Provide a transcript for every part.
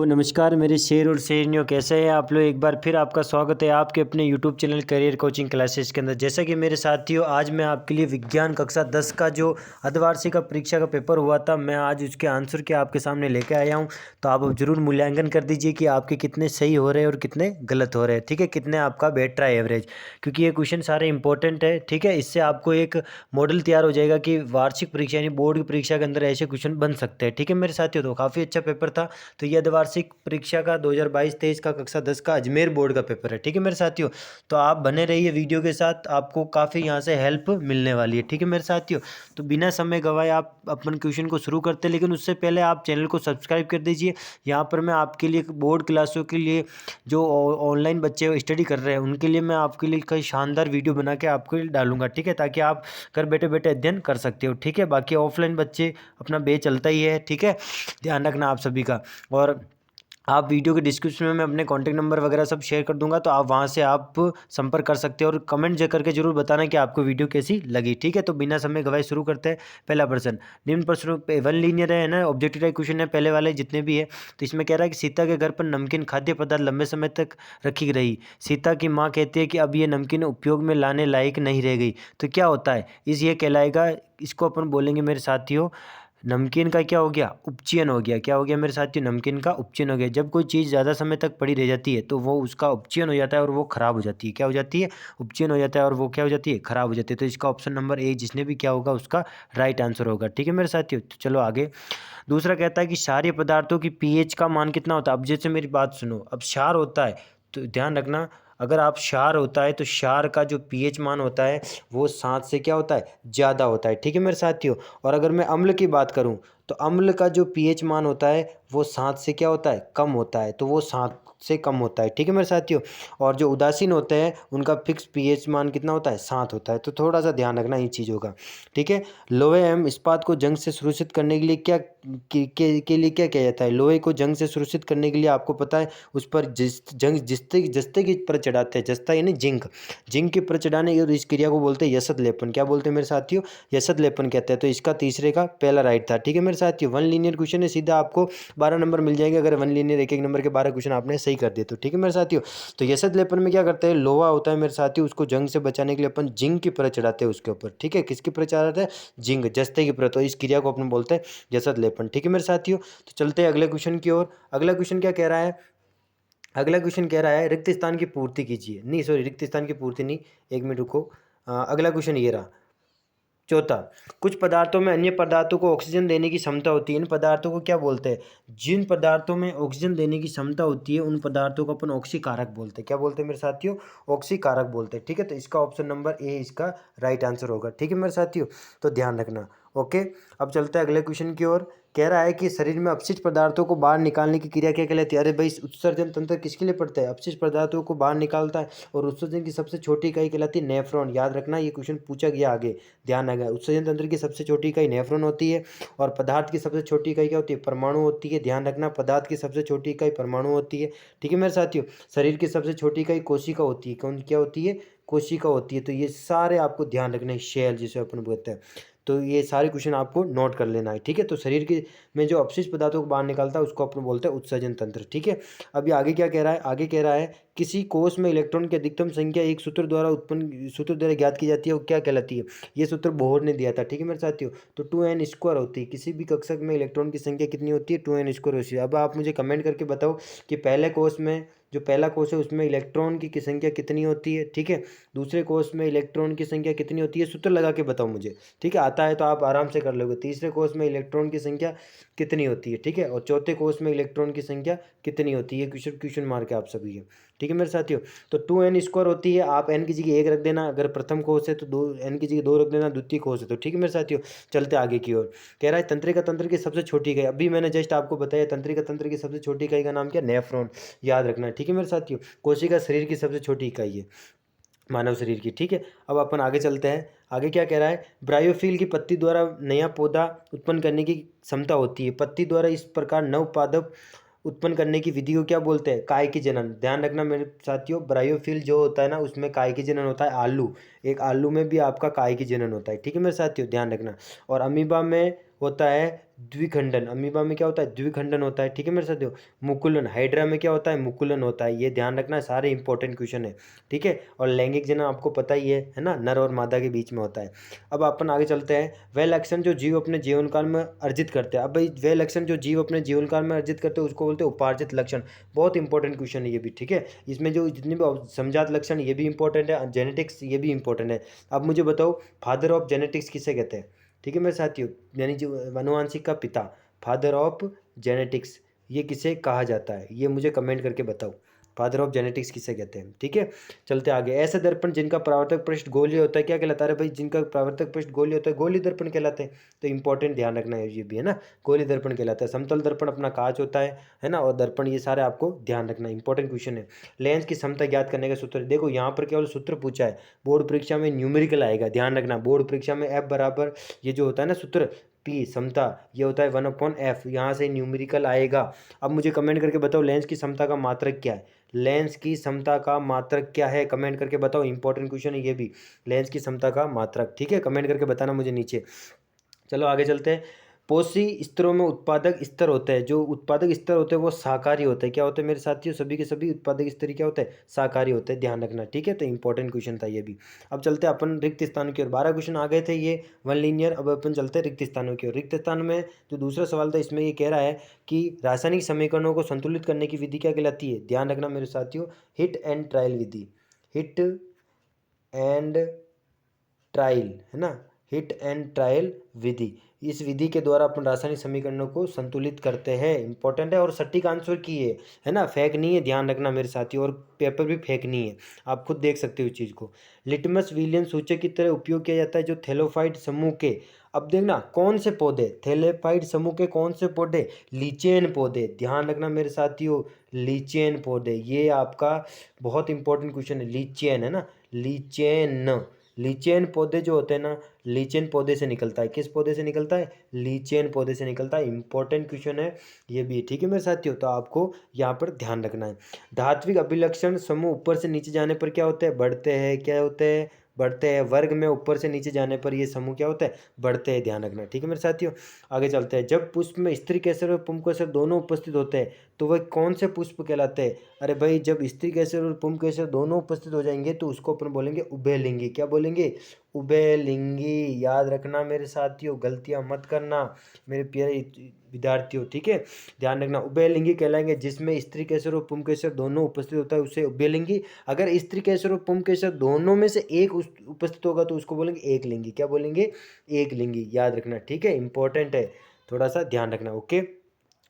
नमस्कार मेरे शेर और शेरनियों, कैसे हैं आप लोग। एक बार फिर आपका स्वागत है आपके अपने YouTube channel career coaching classes के अंदर। जैसा कि मेरे साथियों, आज मैं आपके लिए विज्ञान कक्षा 10 का जो अर्धवार्षिक परीक्षा का पेपर हुआ था, मैं आज उसके आंसर के आपके सामने लेके आया हूं। तो आप अब जरूर मूल्यांकन कर दीजिए कि आपके कितने सही हो रहे हैं और कितने गलत हो रहे हैं। ठीक है, कितने आपका बैठ रहा है एवरेज, क्योंकि ये क्वेश्चन सारे इंपॉर्टेंट है। ठीक है, इससे आपको एक मॉडल तैयार हो जाएगा कि वार्षिक परीक्षा यानी बोर्ड की परीक्षा के अंदर ऐसे क्वेश्चन बन सकते हैं। ठीक है मेरे साथियों, तो काफ़ी अच्छा पेपर था। तो ये अर्धवार्षिक परीक्षा का 2022-23 का कक्षा 10 का अजमेर बोर्ड का पेपर है। ठीक है मेरे साथियों, तो आप बने रहिए वीडियो के साथ, आपको काफ़ी यहाँ से हेल्प मिलने वाली है। ठीक है मेरे साथियों, तो बिना समय गवाए आप अपन क्वेश्चन को शुरू करते हैं, लेकिन उससे पहले आप चैनल को सब्सक्राइब कर दीजिए। यहाँ पर मैं आपके लिए बोर्ड क्लासों के लिए जो ऑनलाइन बच्चे स्टडी कर रहे हैं उनके लिए मैं आपके लिए कई शानदार वीडियो बना के आपके लिए डालूंगा। ठीक है, ताकि आप घर बैठे बैठे अध्ययन कर सकते हो। ठीक है, बाकी ऑफलाइन बच्चे अपना बैच चलता ही है। ठीक है, ध्यान रखना आप सभी का। और आप वीडियो के डिस्क्रिप्शन में मैं अपने कॉन्टैक्ट नंबर वगैरह सब शेयर कर दूंगा, तो आप वहां से आप संपर्क कर सकते हैं और कमेंट करके जरूर बताना कि आपको वीडियो कैसी लगी। ठीक है, तो बिना समय गवाए शुरू करते हैं। पहला प्रश्न, निम्न प्रश्नों पे वन लीनियर है ना, ऑब्जेक्टिव टाइप क्वेश्चन है पहले वाले जितने भी है। तो इसमें कह रहा है कि सीता के घर पर नमकीन खाद्य पदार्थ लंबे समय तक रखी रही। सीता की माँ कहती है कि अब ये नमकीन उपयोग में लाने लायक नहीं रह गई। तो क्या होता है, इस ये कहलाएगा, इसको अपन बोलेंगे मेरे साथियों, नमकीन का क्या हो गया, उपचयन हो गया। क्या हो गया मेरे साथियों, नमकीन का उपचयन हो गया। जब कोई चीज़ ज़्यादा समय तक पड़ी रह जाती है तो वो उसका उपचयन हो जाता है और वो खराब हो जाती है। क्या हो जाती है, उपचयन हो जाता है और वो क्या हो जाती है, खराब हो जाती है। तो इसका ऑप्शन नंबर ए जिसने भी क्या होगा उसका राइट आंसर होगा। ठीक है मेरे साथियों, तो चलो आगे। दूसरा कहता है कि क्षारीय पदार्थों की पीएच का मान कितना होता है। अब जैसे मेरी बात सुनो, अब क्षार होता है तो ध्यान रखना, अगर आप क्षार होता है तो क्षार का जो पीएच मान होता है वो 7 से क्या होता है, ज़्यादा होता है। ठीक है मेरे साथियों, और अगर मैं अम्ल की बात करूं तो अम्ल का जो पीएच मान होता है वो 7 से क्या होता है, कम होता है। तो वो 7 से कम होता है। ठीक है मेरे साथियों, और जो उदासीन होते हैं उनका फिक्स पीएच मान कितना होता है, 7 होता है। तो थोड़ा सा ध्यान रखना इन चीज़ों का। ठीक है, लोहे एवं इस्पात को जंग से सुरक्षित करने के लिए क्या के लिए क्या किया जाता है। लोहे को जंग से सुरक्षित करने के लिए आपको पता है उस पर जस्ते जस्ते की पर चढ़ाते हैं। जस्ता यानी जिंक, जिंक के पर चढ़ाने और इस क्रिया को बोलते हैं यसद लेपन। क्या बोलते हैं मेरे साथियों, यसद लेपन कहते हैं। तो इसका तीसरे का पहला राइट था। ठीक है मेरे साथियों, वन लीनियर क्वेश्चन है, सीधा आपको 12 नंबर मिल जाएंगे अगर वन लीनियर एक एक नंबर के 12 क्वेश्चन आपने सही कर दिए तो। ठीक है मेरे साथियों, तो यसद लेपन में क्या करते हैं, लोहा होता है मेरे साथियों, उसको जंग से बचाने के लिए अपन जिंक की परत चढ़ाते हैं उसके ऊपर। ठीक है, किसकी परत चढ़ाते हैं, जिंक, जस्ते की परत। तो इस क्रिया को अपन बोलते हैं यसद लेपन। ठीक है मेरे साथियों, तो चलते हैं अगले क्वेश्चन की ओर। अगला क्वेश्चन क्या कह रहा है, अगला क्वेश्चन कह रहा है रिक्त स्थान की पूर्ति कीजिए। नहीं सॉरी, रिक्त स्थान की पूर्ति नहीं, एक मिनट रुको। अगला क्वेश्चन ये रहा, चौथा, कुछ पदार्थों में अन्य पदार्थों को ऑक्सीजन देने की क्षमता होती है। इन पदार्थों को क्या बोलते हैं, जिन पदार्थों में ऑक्सीजन देने की क्षमता होती है उन पदार्थों को अपन ऑक्सीकारक बोलते हैं। क्या बोलते हैं मेरे साथियों, ऑक्सीकारक बोलते हैं। ठीक है, तो इसका ऑप्शन नंबर ए इसका राइट आंसर होगा। ठीक है मेरे साथियों, तो ध्यान रखना। ओके, अब चलते हैं अगले क्वेश्चन की ओर। कह रहा है कि शरीर में अपशिष्ट पदार्थों को बाहर निकालने की क्रिया क्या कहलाती है। अरे भाई, उत्सर्जन तंत्र किसके लिए पड़ता है, अपशिष्ट पदार्थों को बाहर निकालता है, और उत्सर्जन की सबसे छोटी इकाई कहलाती है नेफ्रॉन। याद रखना, ये क्वेश्चन पूछा गया आगे, ध्यान रखना। उत्सर्जन तंत्र की सबसे छोटी इकाई नेफ्रॉन होती है, और पदार्थ की सबसे छोटी इकाई क्या होती है, परमाणु होती है। ध्यान रखना, पदार्थ की सबसे छोटी इकाई परमाणु होती है। ठीक है मेरे साथियों, शरीर की सबसे छोटी इकाई कोशिका होती है। कौन क्या होती है, कोशिका होती है। तो ये सारे आपको ध्यान रखना है, शेल जिसे अपन बोलते हैं। तो ये सारे क्वेश्चन आपको नोट कर लेना है। ठीक है, तो शरीर के में जो अपशिष्ट पदार्थों को बाहर निकालता है उसको अपन बोलते हैं उत्सर्जन तंत्र। ठीक है, अभी आगे क्या कह रहा है, आगे कह रहा है किसी कोष में इलेक्ट्रॉन की अधिकतम संख्या एक सूत्र द्वारा ज्ञात की जाती है, वो क्या कहलाती है। ये सूत्र बोहर ने दिया था। ठीक है मेरे साथियों, तो 2n² होती है। किसी भी कक्षक में इलेक्ट्रॉन की संख्या कितनी होती है, 2n² होती है। अब आप मुझे कमेंट करके बताओ कि पहले कोष में, जो पहला कोष है उसमें इलेक्ट्रॉन की संख्या कितनी होती है। ठीक है, दूसरे कोष में इलेक्ट्रॉन की संख्या कितनी होती है, सूत्र लगा के बताओ मुझे। ठीक है, आता है तो आप आराम से कर लोगे। तीसरे कोष में इलेक्ट्रॉन की संख्या कितनी होती है। ठीक है, और चौथे कोष में इलेक्ट्रॉन की संख्या कितनी होती है, क्वेश्चन मार्क है आप सभी के। ठीक है मेरे साथियों, तो 2n² होती है। आप n की जगह 1 रख देना, अगर प्रथम कोष है तो n की जगह 2 रख देना, द्वितीय कोष है तो। ठीक है मेरे साथियों, चलते आगे की ओर। कह रहा है तंत्रिका तंत्र की सबसे छोटी इकाई, अभी मैंने जस्ट आपको बताया तंत्रिका तंत्र की सबसे छोटी इकाई का नाम क्या, नेफ्रॉन। याद रखना है। ठीक है मेरे साथियों, कोशिका शरीर की सबसे छोटी इकाई है, मानव शरीर की। ठीक है, अब अपन आगे चलते हैं। आगे क्या कह रहा है, ब्रायोफिल की पत्ती द्वारा नया पौधा उत्पन्न करने की क्षमता होती है। पत्ती द्वारा इस प्रकार नव पादप उत्पन्न करने की विधि को क्या बोलते हैं, काय की जनन। ध्यान रखना मेरे साथियों, ब्रायोफिल जो होता है ना उसमें काय की जनन होता है। आलू, एक आलू में भी आपका काय की जनन होता है। ठीक है मेरे साथियों, ध्यान रखना। और अमीबा में होता है द्विखंडन, अमीबा में क्या होता है द्विखंडन होता है, ठीक है मेरे साथियों। मुकुलन, हाइड्रा में क्या होता है मुकुलन होता है, ये ध्यान रखना, सारे इंपॉर्टेंट क्वेश्चन है, ठीक है। और लैंगिक जनन आपको पता ही है ना, नर और मादा के बीच में होता है। अब अपन आगे चलते हैं, वह लक्षण जो जीव अपने जीवन काल में अर्जित करते हैं। अब भाई वह लक्षण जो जीव अपने जीवन काल में अर्जित करते हैं उसको बोलते हैं उपार्जित लक्षण, बहुत इंपॉर्टेंट क्वेश्चन है ये भी, ठीक है। इसमें जो जितने भी समझात लक्षण ये भी इंपॉर्टेंट है, जेनेटिक्स ये भी इंपॉर्टेंट है। अब मुझे बताओ फादर ऑफ जेनेटिक्स किसे कहते हैं, ठीक है मेरे साथियों, यानी जो अनुवांशिक का पिता, फादर ऑफ जेनेटिक्स, ये किसे कहा जाता है, ये मुझे कमेंट करके बताओ, फादर ऑफ जेनेटिक्स किसे कहते हैं, ठीक है। चलते आगे, ऐसे दर्पण जिनका परावर्तक पृष्ठ गोलीय होता है क्या कहलाता है भाई, जिनका परावर्तक पृष्ठ गोलीय होता है गोलीय दर्पण कहलाते हैं। तो इंपॉर्टेंट ध्यान रखना है ये भी, है ना, गोलीय दर्पण कहलाता है। समतल दर्पण अपना कांच होता है ना, और दर्पण, ये सारे आपको ध्यान रखना, इंपॉर्टेंट क्वेश्चन है। लेंस की क्षमता ज्ञात करने का सूत्र, देखो यहाँ पर केवल सूत्र पूछा है, बोर्ड परीक्षा में न्यूमेरिकल आएगा, ध्यान रखना, बोर्ड परीक्षा में F बराबर ये जो होता है ना सूत्र P क्षमता, ये होता है 1/F, यहाँ से न्यूमेरिकल आएगा। अब मुझे कमेंट करके बताओ लेंस की क्षमता का मात्रक क्या है, लेंस की क्षमता का मात्रक क्या है, कमेंट करके बताओ, इंपॉर्टेंट क्वेश्चन है ये भी, लेंस की क्षमता का मात्रक, ठीक है, कमेंट करके बताना मुझे नीचे। चलो आगे चलते हैं, पोषी स्तरों में उत्पादक स्तर होते हैं, जो उत्पादक स्तर होते हैं वो शाकाहारी होते हैं, क्या होते हैं मेरे साथियों, सभी के सभी उत्पादक स्तर क्या होते हैं शाकाहारी होते हैं, ध्यान रखना, ठीक है। तो इंपॉर्टेंट क्वेश्चन था ये भी। अब चलते हैं अपन रिक्त स्थानों की ओर, 12 क्वेश्चन आ गए थे ये वन लीनियर, अब अपन चलते हैं रिक्त स्थानों की ओर। रिक्त स्थान में जो दूसरा सवाल था इसमें ये कह रहा है कि रासायनिक समीकरणों को संतुलित करने की विधि क्या कहलाती है, ध्यान रखना मेरे साथियों, hit and trial Vidhi, hit and trial, है ना, हिट एंड ट्रायल विधि, इस विधि के द्वारा अपन रासायनिक समीकरणों को संतुलित करते हैं, इंपॉर्टेंट है, और सटीक आंसर की है ना, फेक नहीं है, ध्यान रखना मेरे साथियों, और पेपर भी फेक नहीं है, आप खुद देख सकते हो इस चीज़ को। लिटमस विलियन सूचक की तरह उपयोग किया जाता है जो थैलोफाइट समूह के, अब देखना कौन से पौधे, थैलेफाइट समूह के कौन से पौधे, लीचेन पौधे, ध्यान रखना मेरे साथियों, लीचेन पौधे, ये आपका बहुत इंपॉर्टेंट क्वेश्चन है, लीचेन, है ना, लीचेन, लीचेन पौधे जो होते हैं ना, लीचेन पौधे से निकलता है, किस पौधे से निकलता है, लीचेन पौधे से निकलता है, इंपॉर्टेंट क्वेश्चन है ये भी, ठीक है मेरे साथियों, तो आपको यहाँ पर ध्यान रखना है। धात्विक अभिलक्षण समूह ऊपर से नीचे जाने पर क्या होते हैं, बढ़ते हैं, क्या होते हैं, बढ़ते हैं, वर्ग में ऊपर से नीचे जाने पर ये समूह क्या होता है, बढ़ते हैं, ध्यान रखना, ठीक है मेरे साथियों। आगे चलते हैं, जब पुष्प में स्त्री केसर और पुंभ केसर दोनों उपस्थित होते हैं तो वह कौन से पुष्प कहलाते हैं, अरे भाई जब स्त्री केसर और पुंभ केसर दोनों उपस्थित हो जाएंगे तो उसको अपन बोलेंगे उभयलिंगी, क्या बोलेंगे, उभयलिंगी, याद रखना मेरे साथियों, गलतियां मत करना मेरे प्यारे विद्यार्थियों, ठीक है, ध्यान रखना, उभयलिंगी कहलाएंगे जिसमें स्त्री केसर और पुंकेसर दोनों उपस्थित होता है उसे उभयलिंगी, अगर स्त्री केसर और पुंकेसर दोनों में से एक उपस्थित होगा तो उसको बोलेंगे एक लिंगी, क्या बोलेंगे, एक लिंगी, याद रखना, ठीक है, इंपॉर्टेंट है, थोड़ा सा ध्यान रखना, ओके।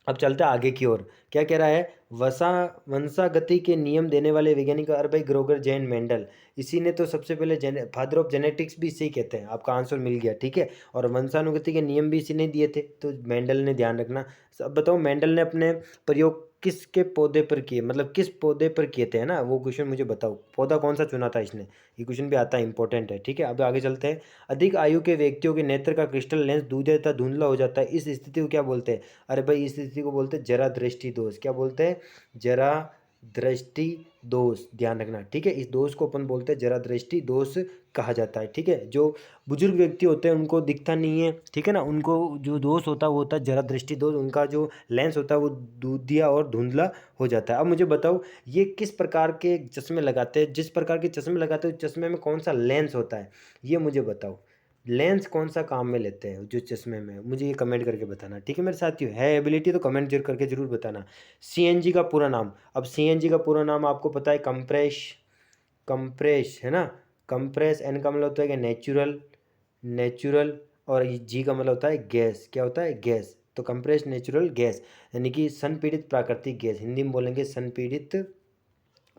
अब चलते हैं आगे की ओर, क्या कह रहा है, वसा वंशागति के नियम देने वाले वैज्ञानिक भाई ग्रोगर जैन मेंडल, इसी ने तो सबसे पहले फादर ऑफ जेनेटिक्स भी इसी कहते हैं, आपका आंसर मिल गया, ठीक है, और वंशानुगति के नियम भी इसी ने दिए थे, तो मेंडल ने, ध्यान रखना। अब बताओ मेंडल ने अपने प्रयोग किसके पौधे पर किए, मतलब किस पौधे पर किए थे, है ना, वो क्वेश्चन मुझे बताओ, पौधा कौन सा चुना था इसने, ये क्वेश्चन भी आता है, इंपॉर्टेंट है, ठीक है। अब आगे चलते हैं, अधिक आयु के व्यक्तियों के नेत्र का क्रिस्टल लेंस दूधिया तथा धुंधला हो जाता है, इस स्थिति को क्या बोलते हैं, अरे भाई इस स्थिति को बोलते हैं जरा दृष्टि दोष, क्या बोलते हैं, जरा दृष्टि दोष, ध्यान रखना, ठीक है, इस दोष को अपन बोलते हैं जरा दृष्टि दोष कहा जाता है, ठीक है। जो बुजुर्ग व्यक्ति होते हैं उनको दिखता नहीं है, ठीक है ना, उनको जो दोष होता है वो होता है जरा दृष्टि दोष, उनका जो लेंस होता है वो दूधिया और धुंधला हो जाता है। अब मुझे बताओ ये किस प्रकार के चश्मे लगाते हैं, जिस प्रकार के चश्मे लगाते हैं चश्मे में कौन सा लेंस होता है, ये मुझे बताओ, लेंस कौन सा काम में लेते हैं जो चश्मे में, मुझे ये कमेंट करके बताना, ठीक है मेरे साथियों, है एबिलिटी तो कमेंट जरूर करके जरूर बताना। सीएनजी का पूरा नाम, अब सीएनजी का पूरा नाम आपको पता है, कंप्रेस, कंप्रेस, है ना, कंप्रेस, एन का मतलब होता है कि नेचुरल, नेचुरल, और जी का मतलब होता है गैस, क्या होता है गैस, तो कंप्रेस नेचुरल गैस, यानी कि संपीड़ित प्राकृतिक गैस, हिंदी में बोलेंगे संपीड़ित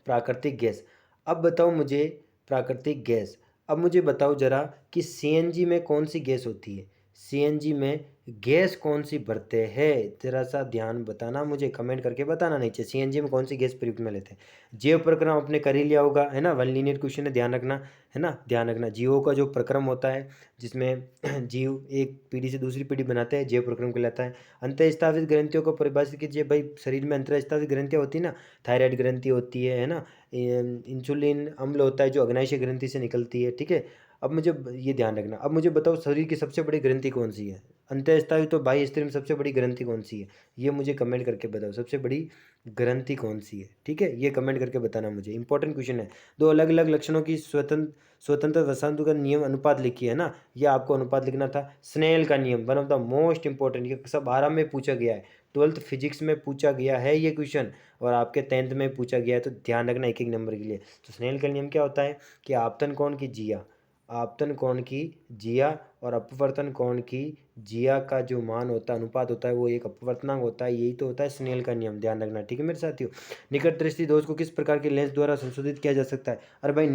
प्राकृतिक गैस। अब बताओ मुझे प्राकृतिक गैस, अब मुझे बताओ जरा कि सीएनजी में कौन सी गैस होती है, सीएनजी में गैस कौन सी भरते हैं, जरा सा ध्यान बताना मुझे, कमेंट करके बताना नीचे, सीएनजी में कौन सी गैस प्रयुक्त में लेते हैं। जैव प्रक्रम आपने कर ही लिया होगा, है ना, वन लीनियर क्वेश्चन है, ध्यान रखना, है ना, ध्यान रखना, जीवों का जो प्रक्रम होता है जिसमें जीव एक पीढ़ी से दूसरी पीढ़ी बनाते हैं, जैव प्रक्रम कहलाता है। अंतःस्थापित ग्रंथियों को परिभाषित कीजिए, भाई शरीर में अंतःस्थापित ग्रंथियाँ होती है ना, थायराइड ग्रंथि होती है ना, इंसुलिन अम्ल होता है जो अग्नाशय ग्रंथि से निकलती है, ठीक है। अब मुझे ये ध्यान रखना, अब मुझे बताओ शरीर की सबसे बड़ी ग्रंथि कौन सी है, अंतःस्त्रावी तो बाह्य स्त्री में सबसे बड़ी ग्रंथि कौन सी है, ये मुझे कमेंट करके बताओ, सबसे बड़ी ग्रंथि कौन सी है, ठीक है, ये कमेंट करके बताना मुझे, इंपॉर्टेंट क्वेश्चन है। दो अलग अलग लक्षणों की स्वतंत्र वसांतु का नियम अनुपात लिखिए, है ना, ये आपको अनुपात लिखना था। स्नेल का नियम, one of the most important, ये सब 12 में पूछा गया है, 12th फिजिक्स में पूछा गया है ये क्वेश्चन, और आपके 10th में पूछा गया है, तो ध्यान रखना एक एक नंबर के लिए। तो स्नेल का नियम क्या होता है कि आपतन कोण की जिया, आपतन कोण की जिया और अपवर्तन कोण की जिया का जो मान होता है, अनुपात होता है, वो एक अपवर्तनांक होता है, यही तो होता है स्नेल का नियम, ध्यान रखना, ठीक है मेरे साथियों। निकट दृष्टि दोष को किस प्रकार के लेंस द्वारा संशोधित किया जा सकता है? अरे भाई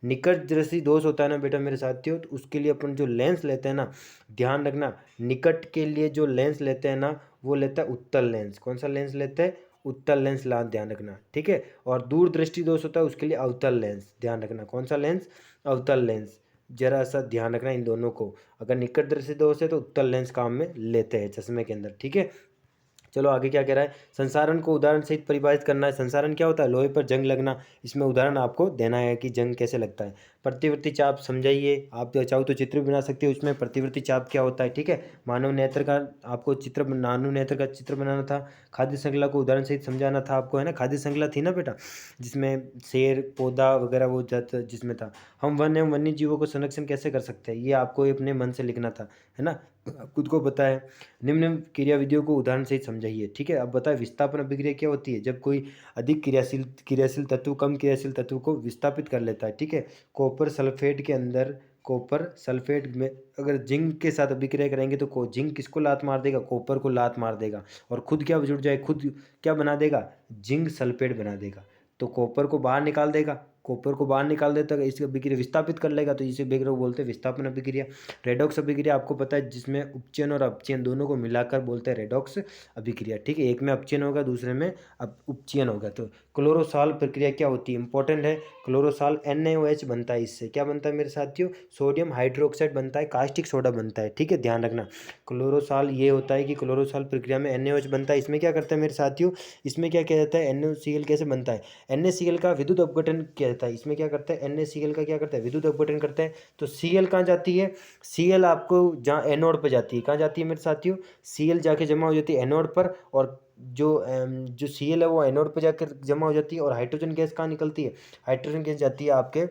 निकट दृष्टि दोष होता है ना बेटा मेरे साथियों, तो उसके लिए अपन जो लेंस लेते हैं ना, ध्यान रखना, निकट के लिए जो लेंस लेते हैं ना, वो लेता है उत्तल लेंस। कौन सा लेंस लेते हैं? उत्तल लेंस, ला ध्यान रखना, ठीक है। और दूर दृष्टि दोष होता है, उसके लिए अवतल लेंस, ध्यान रखना, कौन सा लेंस? अवतल लेंस। जरा सा ध्यान रखना इन दोनों को, अगर निकट दृष्टि दोष है तो उत्तल लेंस काम में लेते हैं चश्मे के अंदर, ठीक है। चलो आगे क्या कह रहा है, संसारण को उदाहरण सहित परिभाषित करना है। संसारण क्या होता है? लोहे पर जंग लगना, इसमें उदाहरण आपको देना है कि जंग कैसे लगता है। प्रतिवर्ती चाप समझाइए, आप चाहो तो चित्र भी बना सकते हो उसमें, प्रतिवर्ती चाप क्या होता है, ठीक है। मानव नेत्र का आपको मानव नेत्र का चित्र बनाना था। खाद्य श्रृंखला को उदाहरण सहित समझाना था आपको, है ना, खाद्य श्रृंखला थी ना बेटा, जिसमें शेर, पौधा वगैरह वो जात जिसमें था। हम वन एवं वन्य जीवों को संरक्षण कैसे कर सकते हैं, ये आपको अपने मन से लिखना था, है ना, खुद को पता है। निम्न क्रिया विधियों को उदाहरण सहित समझाइए, ठीक है। अब बताएं विस्थापन अभिक्रिया क्या होती है, जब कोई अधिक क्रियाशील तत्व कम क्रियाशील तत्व को विस्थापित कर लेता है, ठीक है। कॉपर सल्फेट के अंदर, कॉपर सल्फेट में अगर जिंक के साथ अभिक्रिया करेंगे तो जिंक किसको लात मार देगा? कॉपर को लात मार देगा, और खुद क्या जुड़ जाए, खुद क्या बना देगा? जिंक सल्फेट बना देगा, तो कॉपर को बाहर निकाल देगा, कॉपर को बाहर निकाल देता है, इसी अभिक्रिया विस्थापित कर लेगा, तो इसे बेग बोलते हैं विस्थापन अभिक्रिया। रेडॉक्स अभिक्रिया आपको पता है, जिसमें उपचयन और अपचयन दोनों को मिलाकर बोलते हैं रेडॉक्स अभिक्रिया, ठीक है। एक में अपचयन होगा, दूसरे में उपचयन होगा। तो क्लोरोसॉल प्रक्रिया क्या होती है, इंपॉर्टेंट है। क्लोरोसॉल NaOH बनता है, इससे क्या बनता है मेरे साथियों? सोडियम हाइड्रोक्साइड बनता है, कास्टिक सोडा बनता है, ठीक है, ध्यान रखना। क्लोरोसॉल ये होता है कि क्लोरोसॉल प्रक्रिया में NaOH बनता है, इसमें क्या करता है मेरे साथियों? इसमें क्या किया जाता है? NaCl कैसे बनता है? NaCl का विद्युत अपघटन किया जाता है, इसमें क्या करता है? NaCl का क्या करता है? विद्युत अपघटन करता है। तो Cl कहाँ जाती है? Cl आपको जहाँ एनोड पर जाती है, कहाँ जाती है मेरे साथियों? Cl जाके जमा हो जाती है एनोड पर, और जो Cl है वो एनोड पर जाकर जमा हो जाती है, और हाइड्रोजन गैस कहाँ निकलती है? हाइड्रोजन गैस जाती है आपके,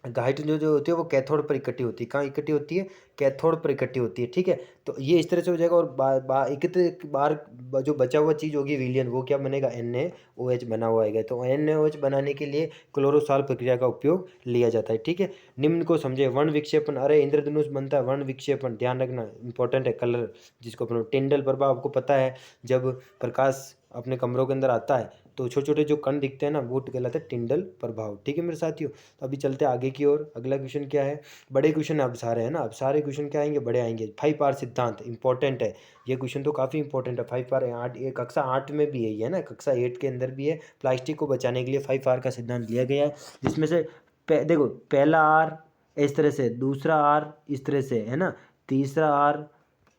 हाइड्रोजन जो होती है वो कैथोड पर इकट्ठी होती है, कहाँ इकट्ठी होती है? कैथोड पर इकट्ठी होती है, ठीक है। तो ये इस तरह से हो जाएगा, और एकत्र बार जो बचा हुआ चीज़ होगी विलियन, वो क्या बनेगा? NaOH बना हुआ आएगा। तो NaOH बनाने के लिए क्लोरोसॉल प्रक्रिया का उपयोग लिया जाता है, ठीक है। निम्न को समझे, वर्ण विक्षेपण, अरे इंद्रधनुष बनता है वर्ण विक्षेपण, ध्यान रखना, इंपॉर्टेंट है। कलर जिसको अपन टिंडल प्रभाव आपको पता है, जब प्रकाश अपने कमरों के अंदर आता है तो छोटे छोटे जो कण दिखते हैं ना, वो कहलाता है टिंडल प्रभाव, ठीक है मेरे साथियों। तो अभी चलते हैं आगे की ओर, अगला क्वेश्चन क्या है? बड़े क्वेश्चन अब सारे है ना, अब सारे क्वेश्चन क्या आएंगे? बड़े आएंगे। 5R सिद्धांत इंपॉर्टेंट है, ये क्वेश्चन तो काफ़ी इंपॉर्टेंट है। 5R 8, ये कक्षा 8 में भी है ना, कक्षा 8 के अंदर भी है। प्लास्टिक को बचाने के लिए 5R का सिद्धांत लिया गया है, जिसमें से देखो, पहला R इस तरह से, दूसरा R इस तरह से, है ना, तीसरा R,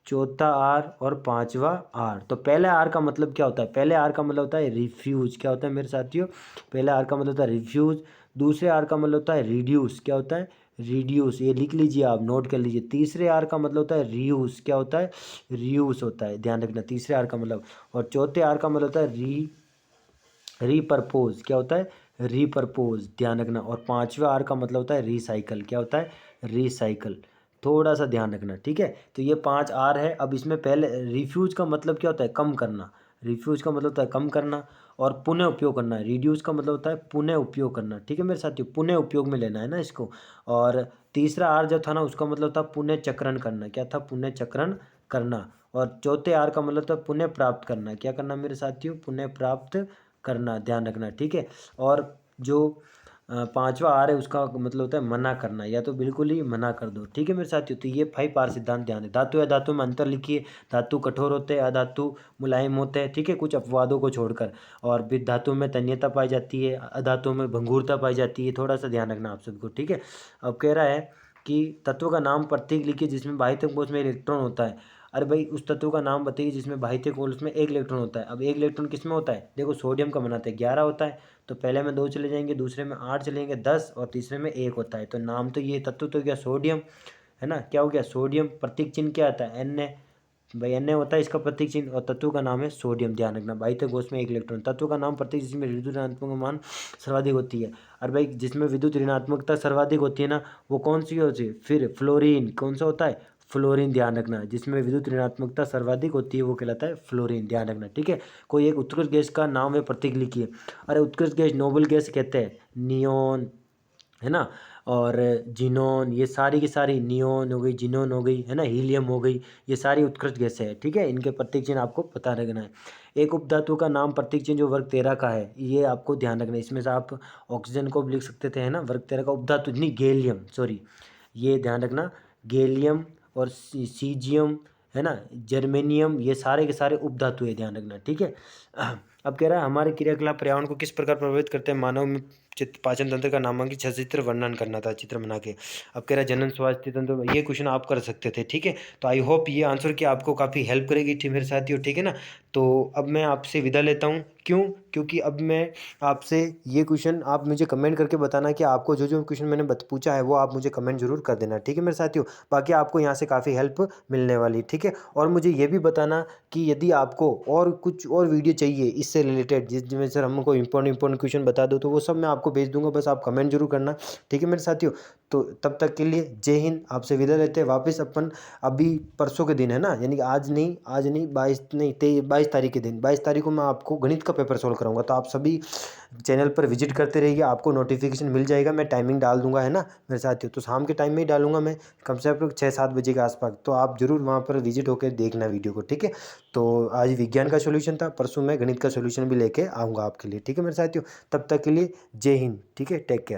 चौथा आर और पांचवा आर। तो पहले आर का मतलब क्या होता है? पहले आर का मतलब होता है रिफ्यूज, क्या होता है मेरे साथियों? पहले आर का मतलब होता है रिफ्यूज। दूसरे आर का मतलब होता है रिड्यूस, क्या होता है? रिड्यूस, ये लिख लीजिए आप, नोट कर लीजिए। तीसरे आर का मतलब होता है रीयूज, क्या होता है? रीयूज होता है, ध्यान रखना, तीसरे आर का मतलब। और चौथे आर का मतलब होता है रीपर्पोज, क्या होता है? रीपर्पोज, ध्यान रखना। और पांचवा आर का मतलब होता है रिसाइकल, क्या होता है? रिसाइकल, थोड़ा सा ध्यान रखना, ठीक है। तो ये 5R है। अब इसमें पहले रिफ्यूज का मतलब क्या होता है? कम करना, रिफ्यूज का मतलब होता है कम करना, और पुनः उपयोग करना है। रिड्यूस का मतलब होता है पुनः उपयोग करना, ठीक है मेरे साथियों, पुनः उपयोग में लेना है ना इसको। और तीसरा आर जो था ना, उसका मतलब था पुनः चक्रण करना, क्या था? पुनः चक्रण करना। और चौथे आर का मतलब था पुनः प्राप्त करना, क्या करना मेरे साथियों? पुनः प्राप्त करना, ध्यान रखना, ठीक है। और जो पांचवा आर है, उसका मतलब होता है मना करना, या तो बिल्कुल ही मना कर दो, ठीक है मेरे साथियों। तो ये 5R सिद्धांत ध्यान है। धातु या धातु में अंतर लिखिए, धातु कठोर होते हैं, अधातु मुलायम होते हैं, ठीक है, कुछ अपवादों को छोड़कर। और भी धातु में तन्यता पाई जाती है, अधातु में भंगुरता पाई जाती है, थोड़ा सा ध्यान रखना आप सबको, ठीक है। अब कह रहा है कि तत्व का नाम प्रतीक लिखिए जिसमें बाह्यतम कोश में इलेक्ट्रॉन होता है। अरे भाई, उस तत्व का नाम बताइए जिसमें बाह्य कोश में एक इलेक्ट्रॉन होता है। अब एक इलेक्ट्रॉन किस में होता है? देखो, सोडियम का बनाते हैं 11 होता है, तो पहले में 2 चले जाएंगे, दूसरे में 8 चलेंगे 10, और तीसरे में 1 होता है। तो नाम तो ये तत्व तो क्या? सोडियम, है ना। क्या हो गया, सोडियम प्रतीक चिन्ह क्या आता है, Na। भाई Na होता है इसका प्रतीक चिन्ह, और तत्व का नाम है सोडियम, ध्यान रखना। बाह्य कोश में 1 इलेक्ट्रॉन, तत्व का नाम प्रतीक जिसमें विद्युत ऋणात्मक मान सर्वाधिक होती है। और भाई जिसमें विद्युत ऋणात्मकता सर्वाधिक होती है ना, वो कौन सी होती है, फिर फ्लोरीन, कौन सा होता है, फ्लोरीन, ध्यान रखना। जिसमें विद्युत ऋणात्मकता सर्वाधिक होती है वो कहलाता है फ्लोरीन, ध्यान रखना, ठीक है। कोई एक उत्कृष्ट गैस का नाम है, प्रतीक लिखिए। अरे उत्कृष्ट गैस नोबल गैस कहते हैं, नियोन, है ना, और जिनोन, ये सारी की सारी, नियोन हो गई, जिनोन हो गई, है ना, हीलियम हो गई, ये सारी उत्कृष्ट गैसें हैं, ठीक है। इनके प्रतीक चिन्ह आपको पता रखना है। एक उपधातु का नाम प्रतीक चिन्ह जो वर्ग 13 का है, ये आपको ध्यान रखना है। इसमें से आप ऑक्सीजन को भी लिख सकते थे, है ना, वर्ग 13 का उपधातु, नहीं गैलियम, सॉरी, ये ध्यान रखना, गैलियम और सीजियम, है ना, जर्मेनियम, ये सारे के सारे उपधातु है, ध्यान रखना, ठीक है। अब कह रहा है हमारे क्रियाकलाप पर्यावरण को किस प्रकार प्रभावित करते हैं, मानव में पाचन तंत्र का नामांकित सचित्र वर्णन करना था, चित्र बना के। अब कह रहा है जनन स्वास्थ्य तंत्र, ये क्वेश्चन आप कर सकते थे, ठीक है। तो आई होप ये आंसर की आपको काफ़ी हेल्प करेगी, ठीक मेरे साथियों, ठीक है ना। तो अब मैं आपसे विदा लेता हूँ, क्यों, क्योंकि अब मैं आपसे ये क्वेश्चन, आप मुझे कमेंट करके बताना कि आपको जो जो क्वेश्चन मैंने पूछा है वो आप मुझे कमेंट जरूर कर देना, ठीक है मेरे साथियों। बाकी आपको यहाँ से काफ़ी हेल्प मिलने वाली, ठीक है। और मुझे ये भी बताना कि यदि आपको और कुछ और वीडियो चाहिए इससे रिलेटेड, जिसमें सर हमको इंपॉर्टेंट क्वेश्चन बता दो, तो वो सब मैं आपको भेज दूंगा, बस आप कमेंट जरूर करना, ठीक है मेरे साथियों। तो तब तक के लिए जय हिंद, आपसे विदा लेते हैं। वापस अपन अभी परसों के दिन, है ना, यानी कि आज नहीं 22 तारीख के दिन, 22 तारीख को मैं आपको गणित का पेपर सोल्व कराऊंगा। तो आप सभी चैनल पर विजिट करते रहिए, आपको नोटिफिकेशन मिल जाएगा, मैं टाइमिंग डाल दूंगा, है ना मेरे साथियों। तो शाम के टाइम में ही डालूंगा मैं, कम से कम 6-7 बजे के आसपास। तो आप जरूर वहाँ पर विजिट होकर देखना वीडियो को, ठीक है। तो आज विज्ञान का सोल्यूशन था, परसों मैं गणित का सोल्यूशन भी लेके आऊँगा आपके लिए, ठीक है मेरे साथियों। तब तक के लिए जय हिंद, ठीक है, टेक केयर।